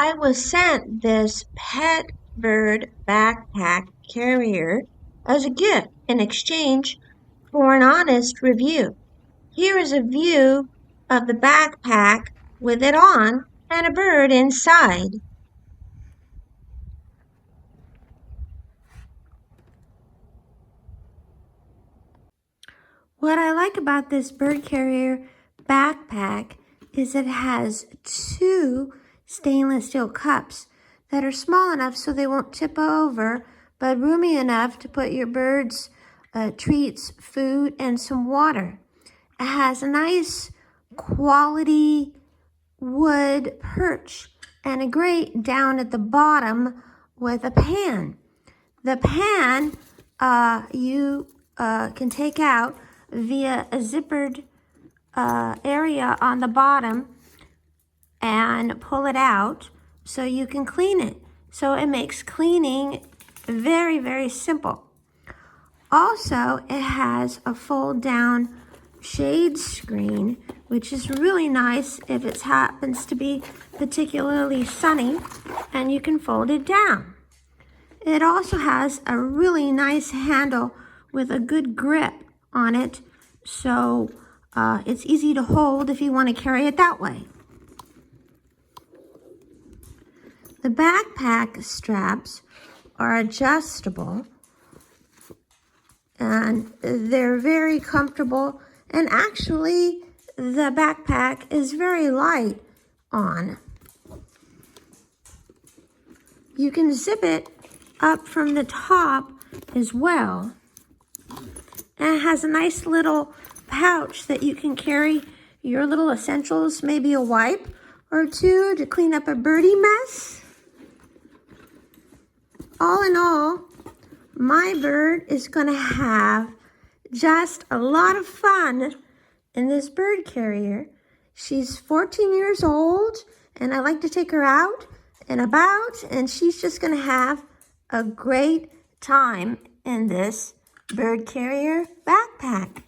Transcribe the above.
I was sent this pet bird backpack carrier as a gift in exchange for an honest review. Here is a view of the backpack with it on and a bird inside. What I like about this bird carrier backpack is it has two stainless steel cups that are small enough so they won't tip over, but roomy enough to put your birds treats, food, and some water. It has a nice quality wood perch and a grate down at the bottom with a pan. The pan you can take out via a zippered area on the bottom and pull it out so you can clean it. So it makes cleaning very, very simple. Also, it has a fold down shade screen, which is really nice if it happens to be particularly sunny, and you can fold it down. It also has a really nice handle with a good grip on it, so it's easy to hold if you want to carry it that way. The backpack straps are adjustable and they're very comfortable, and actually the backpack is very light on. You can zip it up from the top as well. And it has a nice little pouch that you can carry your little essentials, maybe a wipe or two to clean up a birdie mess. All in all, my bird is going to have just a lot of fun in this bird carrier. She's 14 years old, and I like to take her out and about, and she's just going to have a great time in this bird carrier backpack.